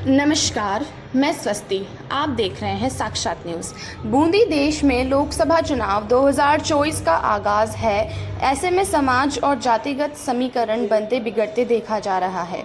नमस्कार, मैं स्वस्ति। आप देख रहे हैं साक्षात न्यूज़। बूंदी देश में लोकसभा चुनाव 2024 का आगाज़ है। ऐसे में समाज और जातिगत समीकरण बनते बिगड़ते देखा जा रहा है।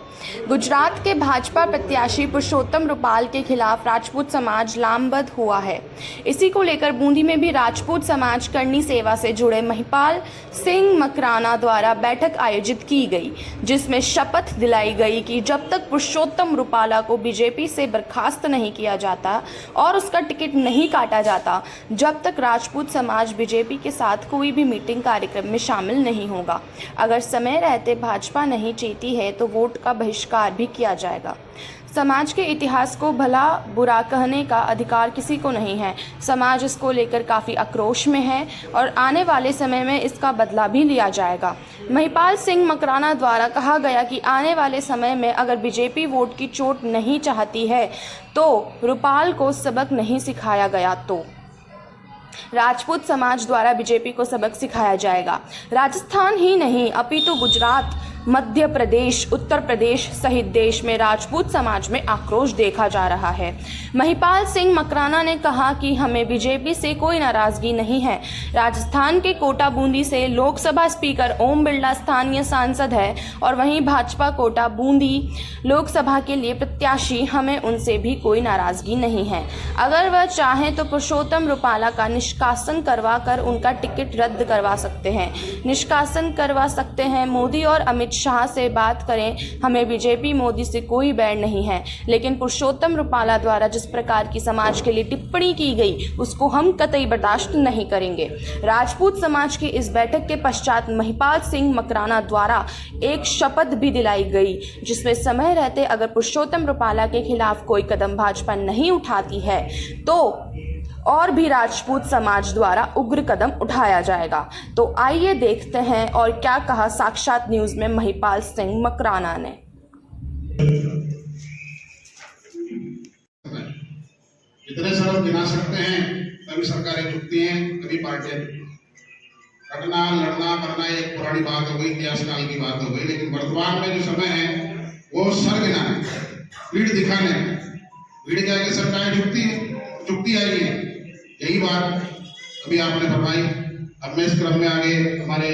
गुजरात के भाजपा प्रत्याशी पुरुषोत्तम रूपाल के खिलाफ राजपूत समाज लामबंद हुआ है। इसी को लेकर बूंदी में भी राजपूत समाज करनी सेवा से जुड़े महिपाल सिंह मकराना द्वारा बैठक आयोजित की गई, जिसमें शपथ दिलाई गई कि जब तक पुरुषोत्तम रूपाला को बीजेपी से बर्खास्त नहीं किया जाता और उसका टिकट नहीं काटा जाता, जब तक राजपूत समाज बीजेपी के साथ कोई भी मीटिंग कार्यक्रम में शामिल नहीं होगा। अगर समय रहते भाजपा नहीं चेती है तो वोट का बहिष्कार भी किया जाएगा। समाज के इतिहास को भला बुरा कहने का अधिकार किसी को नहीं है। समाज इसको लेकर काफ़ी आक्रोश में है और आने वाले समय में इसका बदला भी लिया जाएगा। महिपाल सिंह मकराना द्वारा कहा गया कि आने वाले समय में अगर बीजेपी वोट की चोट नहीं चाहती है तो रूपाल को सबक नहीं सिखाया गया तो राजपूत समाज द्वारा बीजेपी को सबक सिखाया जाएगा। राजस्थान ही नहीं अपितु गुजरात, मध्य प्रदेश, उत्तर प्रदेश सहित देश में राजपूत समाज में आक्रोश देखा जा रहा है। महिपाल सिंह मकराना ने कहा कि हमें बीजेपी से कोई नाराजगी नहीं है। राजस्थान के कोटा बूंदी से लोकसभा स्पीकर ओम बिरला स्थानीय सांसद है और वहीं भाजपा कोटा बूंदी लोकसभा के लिए प्रत्याशी, हमें उनसे भी कोई नाराजगी नहीं है। अगर वह चाहें तो पुरुषोत्तम रूपाला का निष्कासन करवा कर उनका टिकट रद्द करवा सकते हैं, निष्कासन करवा सकते हैं। मोदी और अमित शाह से बात करें, हमें बीजेपी मोदी से कोई बैर नहीं है, लेकिन पुरुषोत्तम रूपाला द्वारा जिस प्रकार की समाज के लिए टिप्पणी की गई उसको हम कतई बर्दाश्त नहीं करेंगे। राजपूत समाज की इस बैठक के पश्चात महिपाल सिंह मकराना द्वारा एक शपथ भी दिलाई गई, जिसमें समय रहते अगर पुरुषोत्तम रूपाला के खिलाफ कोई कदम भाजपा नहीं उठाती है तो और भी राजपूत समाज द्वारा उग्र कदम उठाया जाएगा। तो आइए देखते हैं और क्या कहा साक्षात न्यूज़ में महिपाल सिंह मकराना ने। इतने सरल गिना सकते हैं, कभी सरकारें झुकती हैं, कभी पार्टियां। कटना, लड़ना, करना एक पुरानी बात हो गई, इतिहास काल की बात हो गई, लेकिन वर्तमान में जो समय है वो सर गिनाने, पीठ दिखाने। पीठ के आगे सरकारें झुकती आई है। यही बात अभी आपने फरमाई। अब मैं इस क्रम में आगे हमारे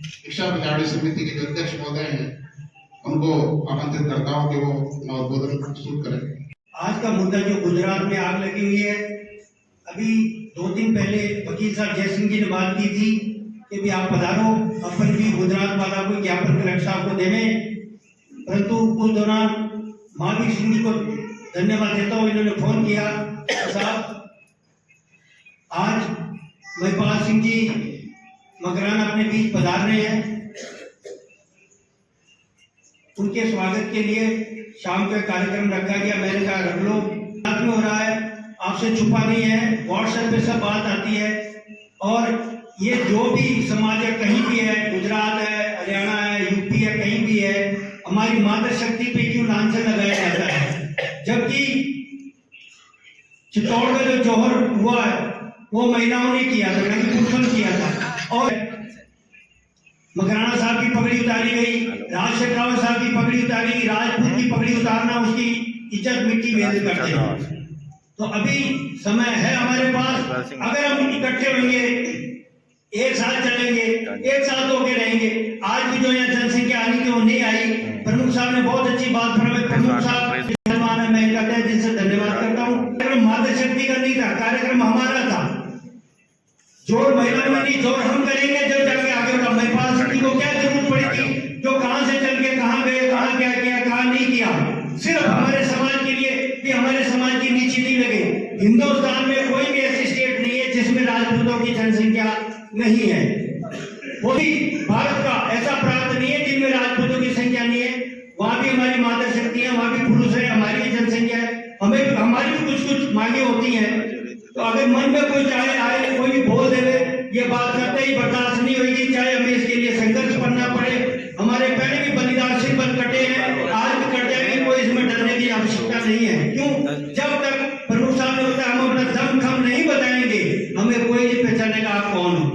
शिक्षा प्रचार समिति के जो अध्यक्ष महोदय हैं उनको आमंत्रित करता हूं कि वो अपना उद्बोधन प्रस्तुत करें। आज का मुद्दा जो गुजरात में आग लगी हुई है, अभी 2 दिन पहले वकील साहब जयसिंह जी ने बात की थी कि भी आप पधारो, अपन भी गुजरात वाला को ज्ञापन रक्षा आपको देने, परंतु उस दौरान महावीर सिंह जी को धन्यवाद देता हूँ, इन्होंने फोन किया साहब आज महिपाल सिंह जी मकराना अपने बीच पधार रहे हैं, उनके स्वागत के लिए शाम का कार्यक्रम रखा गया। मैंने कहा रख लो, रात में हो रहा है, आपसे छुपा नहीं है, व्हाट्सएप पे सब बात आती है। और ये जो भी समाज है, कहीं भी है, गुजरात है, हरियाणा है, यूपी है, कहीं भी है, हमारी मातृशक्ति पे क्यों लांछन लगाया जाता है, जबकि चित्तौड़ में जो जौहर हुआ है वो महिलाओं ने किया था, नहीं पुरुषों ने किया था। और मकराना साहब की पगड़ी उतारी गई, राजशेखर रावत साहब की पगड़ी उतारी गई। राजपूत की पगड़ी उतारना उसकी इज्जत मिट्टी में करते हैं। तो अभी समय है हमारे पास, अगर हम इकट्ठे होंगे, एक साथ चलेंगे, एक साथ होके रहेंगे। आज भी जो यहाँ जनसंख्या आनी थी वो नहीं आई। प्रमुख साहब ने बहुत अच्छी बात फरमाई। प्रमुख साहब मैं इनका तहे दिल से धन्यवाद करता हूँ। कार्यक्रम मातृशक्ति का नहीं था, कार्यक्रम हमारा था। जोर महिलाओं में नहीं, जोर हम करेंगे जब जाके आगे होगा। महिपाल सिंह जी को क्या जरूरत पड़ी थी, जो कहां से चल के कहां गए, कहां क्या किया, कहां नहीं किया, सिर्फ हमारे समाज के लिए कि हमारे समाज की नीचे नहीं लगे। हिंदुस्तान में कोई भी ऐसी स्टेट नहीं है जिसमें राजपूतों की जनसंख्या नहीं है। वो भी भारत का ऐसा प्रांत नहीं है जिनमें राजपूतों की संख्या नहीं है। वहां भी हमारी माता शक्ति है, वहां भी पुरुष है, हमारी जनसंख्या है। हमें हमारी भी कुछ मांगे होती हैं, तो अगर मन में कोई चाहे आए, कोई भी बोल देवे, ये बात करते ही बर्दाश्त नहीं होगी, चाहे हमें इसके लिए संघर्ष करना पड़े। हमारे पहले भी बलिदान सिर पर कटे हैं, आज भी कट जाएंगे, कोई इसमें डरने की आवश्यकता नहीं है। क्यों? जब तक प्रभु साहब ने बताया हम अपना दम खम नहीं बताएंगे, हमें कोई नहीं पहचानेगा आप कौन हो।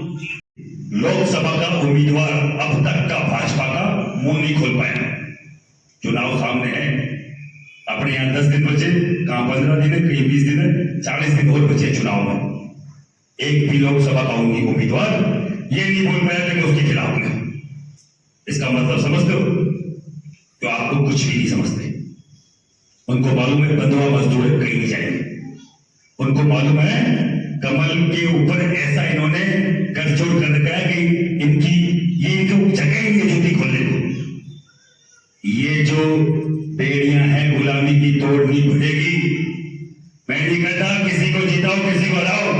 लोकसभा का उम्मीदवार अब तक का भाजपा का मुंह नहीं खोल पाया। चुनाव सामने है, अपने यहाँ 10 दिन बचे, कहाँ 15 दिन है, कहीं 20 दिन है, 40 दिन और बचे चुनाव में। एक भी लोकसभा का उम्मीदवार ये नहीं बोल पाया कि मैं उसके खिलाफ में। इसका मतलब समझते हो? तो आप लोग कुछ भी नहीं समझते। उनको मालूम है बंधुआ मजदूर कहीं नहीं जाएंगे। उनको मालूम है कमल के ऊपर ऐसा इन्होंने गठजोड़ कर रखा है कि इनकी ये जगह ही नहीं जूती खोलने को। ये जो बेड़ियां हैं गुलामी की तोड़नी पड़ेगी। मैं नहीं कहता किसी को जिताओ किसी को हराओ,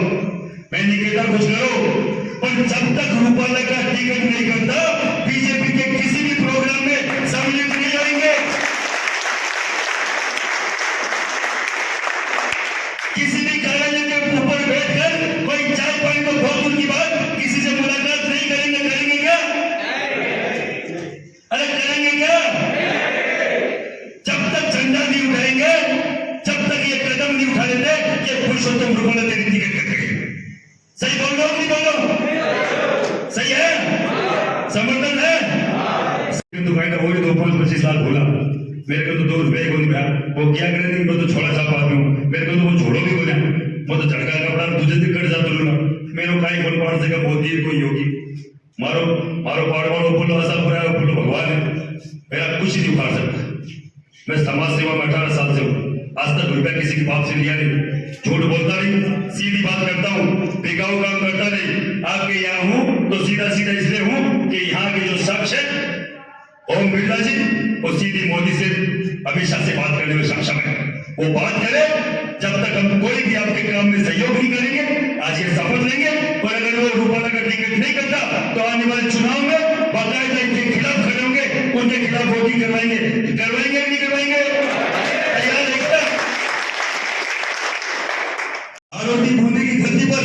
मैं नहीं कहता कुछ करो, पर जब तक रूपाला का टिकट नहीं करता बीजेपी के किसी भी प्रोग्राम में सम्मिलित नहीं होंगे। किसी भी कार्यालय के ऊपर बैठकर कोई चाय पानी तो बहुत दूर की बात किसी से मुलाकात नहीं करेंगे। करेंगे क्या? अरे करेंगे क्या? जब तक झंडा नहीं उठाएंगे, जब तक ये कदम नहीं उठा लेते कि पुरुषोत्तम रूपाला तेरी टिकट कटेगी। सही बोल रहा हूं नहीं बोल रहा हूं? सही है? समर्थन है? तो भाई वो 2-25 लाख बोला, मेरे को तो 2 रुपए को नहीं मिला। वो क्या करे नहीं, मैं तो छोड़ा छाप आदमी हूँ, मेरे को तो वो छोड़ो भी बोला, वो तो झटका कपड़ा तुझे तो कट जाता लूंगा। मेरे काई बोल पाड़ से मोदी कोई योगी मारो मारो पाड़ पाड़ो बोलो ऐसा बुरा बोलो भगवान है, मेरा कुछ नहीं उखाड़ सकता। मैं समाज सेवा में 18 साल से हूँ, आज तक रुपया किसी के बाप से लिया नहीं, झूठ बोलता नहीं, सीधी बात करता हूँ, बेगाऊ काम करता नहीं। आपके यहाँ हूँ तो सीधा सीधा इसलिए हूँ कि यहाँ के जो शख्स है ओम बिरला जी, वो सीधी मोदी से हमेशा से बात करने में सक्षम है। वो बात करे जब तक हम कोई भी आपके काम में सहयोग नहीं करेंगे। आज ये शपथ लेंगे और अगर वो रूपाला का टिकट नहीं करता तो आने वाले चुनाव में बाकायदा इनके खिलाफ खड़े होंगे, उनके खिलाफ वोटिंग करवाएंगे। करवाएंगे नहीं करवाएंगे? तैयार है? आरोपी बूंदी की धरती पर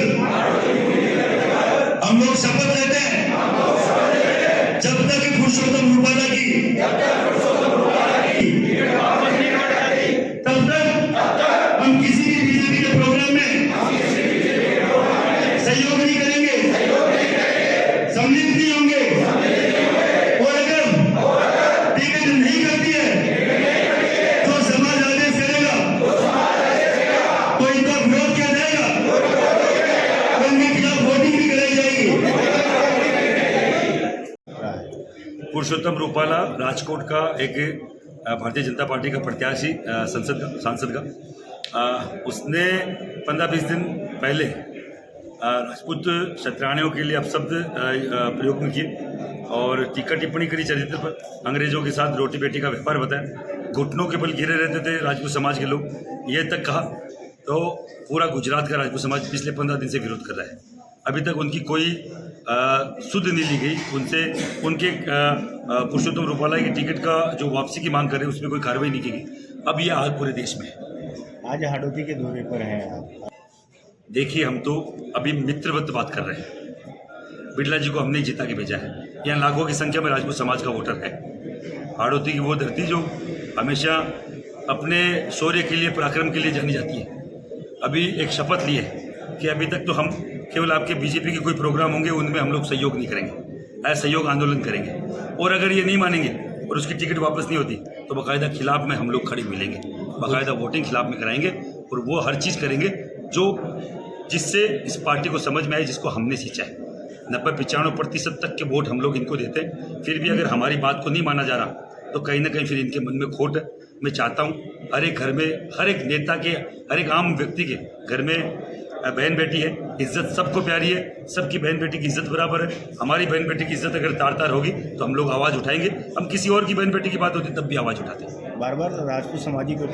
हम लोग शपथ लेते हैं जब तक पुरुषोत्तम रूपाला की तब तक हम किसी भी बीजेपी के प्रोग्राम में सहयोग नहीं करेंगे, सम्मिलित नहीं होंगे। और अगर टिकट नहीं करती है तो समाज आदेश करेगा, तो इनका विरोध किया जाएगा, तो इनके खिलाफ वोटिंग भी कराई जाएगी। पुरुषोत्तम रूपाला राजकोट का एक भारतीय जनता पार्टी का प्रत्याशी सांसद का उसने 15-20 दिन पहले राजपूत क्षत्रियों के लिए अपशब्द प्रयोग में किए और टीका टिप्पणी करी चरित्र पर, अंग्रेजों के साथ रोटी बेटी का व्यापार बताया, घुटनों के बल गिरे रहते थे राजपूत समाज के लोग, ये तक कहा। तो पूरा गुजरात का राजपूत समाज पिछले 15 दिन से विरोध कर रहा है। अभी तक उनकी कोई सुध नहीं ली गई, उनसे उनके पुरुषोत्तम रूपाला की टिकट का जो वापसी की मांग कर रहे हैं उसमें कोई कार्रवाई नहीं की गई। अब ये आग पूरे देश में है। आज हाड़ौती के दौरे पर हैं आप। देखिए, हम तो अभी मित्रवत बात कर रहे हैं। बिरला जी को हमने जिता के भेजा है, यहाँ लाखों की संख्या में राजपूत समाज का वोटर है। हाड़ौती की वो धरती जो हमेशा अपने शौर्य के लिए, पराक्रम के लिए जानी जाती है। अभी एक शपथ ली है कि अभी तक तो हम केवल आपके बीजेपी के कोई प्रोग्राम होंगे उनमें हम लोग सहयोग नहीं करेंगे, असहयोग आंदोलन करेंगे। और अगर ये नहीं मानेंगे और उसकी टिकट वापस नहीं होती तो बाकायदा खिलाफ में हम लोग खड़े मिलेंगे, बाकायदा वोटिंग खिलाफ में कराएंगे और वो हर चीज़ करेंगे जो जिससे इस पार्टी को समझ में आए, जिसको हमने सींचा है। 90-95% तक के वोट हम लोग इनको देते हैं, फिर भी अगर हमारी बात को नहीं माना जा रहा तो कहीं ना कहीं फिर इनके मन में खोट है। मैं चाहता हूँ हर एक घर में, हर एक नेता के, हर एक आम व्यक्ति के घर में बहन बेटी है, इज्जत सबको प्यारी है, सबकी बहन बेटी की इज्जत बराबर है। हमारी बहन बेटी की इज्जत अगर तार तार होगी तो हम लोग आवाज़ उठाएंगे। हम किसी और की बहन बेटी की बात होती तब भी आवाज़ उठाते हैं। बार बार राजपूत समाजी को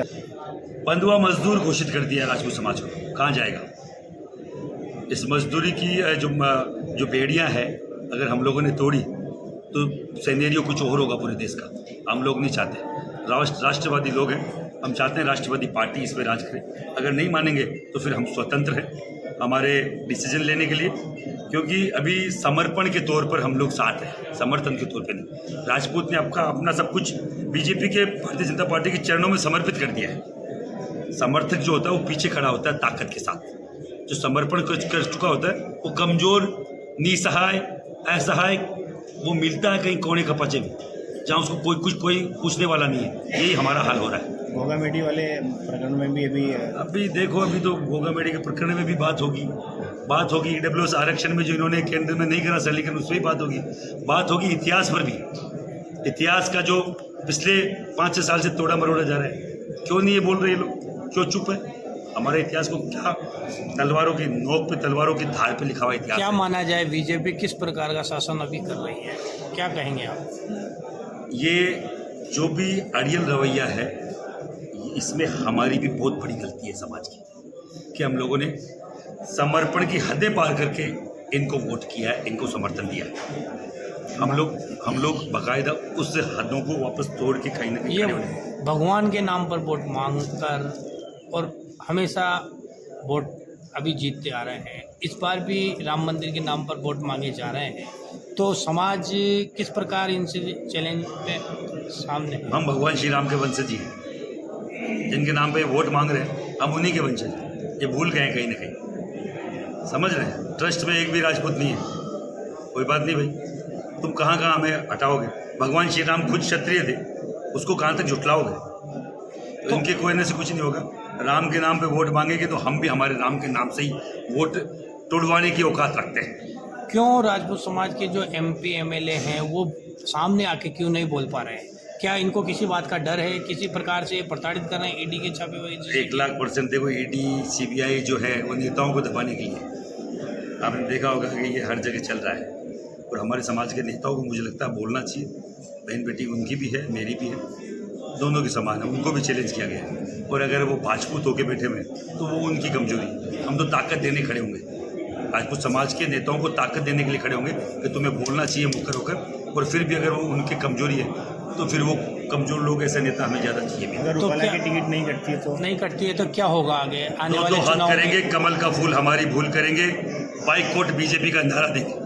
बंधुआ मजदूर घोषित कर दिया राजपूत समाज को, कहाँ जाएगा? इस मजदूरी की जो बेड़ियां हैं अगर हम लोगों ने तोड़ी तो सिनेरियो कुछ और होगा पूरे देश का। हम लोग नहीं चाहते, राष्ट्रवादी लोग हैं, हम चाहते हैं राष्ट्रवादी पार्टी इस पर राज करे। अगर नहीं मानेंगे तो फिर हम स्वतंत्र हैं हमारे डिसीजन लेने के लिए, क्योंकि अभी समर्पण के तौर पर हम लोग साथ हैं, समर्थन के तौर पर नहीं। राजपूत ने अपना सब कुछ बीजेपी के, भारतीय जनता पार्टी के चरणों में समर्पित कर दिया है। समर्थक जो होता है वो पीछे खड़ा होता है ताकत के साथ, जो समर्पण कर चुका होता है वो कमजोर, निसहाय, असहाय वो मिलता है कहीं कोने कपचे में, जहाँ उसको कोई पूछने वाला नहीं है। यही हमारा हाल हो रहा है। घोगा मेडी वाले प्रकरण में भी अभी देखो, अभी तो गोगा मेडी के प्रकरण में भी बात होगी ईडब्ल्यूएस आरक्षण में जो इन्होंने केंद्र में नहीं करा सर, लेकिन उसमें भी बात होगी इतिहास पर भी। इतिहास का जो पिछले 5-6 साल से तोड़ा मरोड़ा जा रहा है, क्यों नहीं ये बोल रहे ये लोग, क्यों चुप है? हमारे इतिहास को क्या तलवारों की नोक पे, तलवारों की धार पे लिखा हुआ इतिहास क्या है। माना जाए, बीजेपी किस प्रकार का शासन अभी कर रही है, क्या कहेंगे आप? ये जो भी अड़ियल रवैया है, इसमें हमारी भी बहुत बड़ी गलती है समाज की, कि हम लोगों ने समर्पण की हदें पार करके इनको वोट किया है, इनको समर्थन दिया है। हम लोग बाकायदा उस हदों को वापस तोड़ के कहीं ना कहीं ये खड़े होने। भगवान के नाम पर वोट मांग कर और हमेशा वोट अभी जीतते आ रहे हैं, इस बार भी राम मंदिर के नाम पर वोट मांगे जा रहे हैं, तो समाज किस प्रकार इनसे चैलेंज पे सामने है? हम भगवान श्री राम के वंशज ही हैं, जिनके नाम पे वोट मांग रहे हैं, हम उन्हीं के वंशज हैं। ये भूल गए हैं कहीं ना कहीं, समझ रहे हैं? ट्रस्ट में एक भी राजपूत नहीं है, कोई बात नहीं भाई, तुम कहाँ हमें हटाओगे? भगवान श्री राम खुद क्षत्रिय थे, उसको कहाँ तक झुटलाओगे? तो इनके कहने से कुछ नहीं होगा। राम के नाम पे वोट मांगेंगे तो हम भी हमारे राम के नाम से ही वोट तोड़वाने की औकात रखते हैं। क्यों राजपूत समाज के जो MP MLA हैं वो सामने आके क्यों नहीं बोल पा रहे हैं? क्या इनको किसी बात का डर है, किसी प्रकार से प्रताड़ित कर रहे हैं ईडी के छापे हुए? 1,00,000% देखो, ईडी CBI जो है वो नेताओं को दबाने के लिए, आपने देखा होगा कि ये हर जगह चल रहा है, और हमारे समाज के नेताओं को मुझे लगता है बोलना चाहिए। बहन बेटी उनकी भी है, मेरी भी है, दोनों की समान है, उनको भी चैलेंज किया गया है। और अगर वो भाजपूत होके बैठे हुए तो वो उनकी कमजोरी है, हम तो ताकत देने खड़े होंगे। राजपूत समाज के नेताओं को ताकत देने के लिए खड़े होंगे कि तुम्हें बोलना चाहिए मुकर होकर, और फिर भी अगर वो उनकी कमजोरी है तो फिर वो कमजोर लोग, ऐसे नेता हमें ज़्यादा चाहिए भी। अगर तो रुपाला क्या- की टिकट नहीं कटती है तो क्या होगा आगे आने तो वाले हाथ चुनाव करेंगे, में? कमल का फूल हमारी भूल करेंगे, बाइकआउट BJP का नारा देंगे।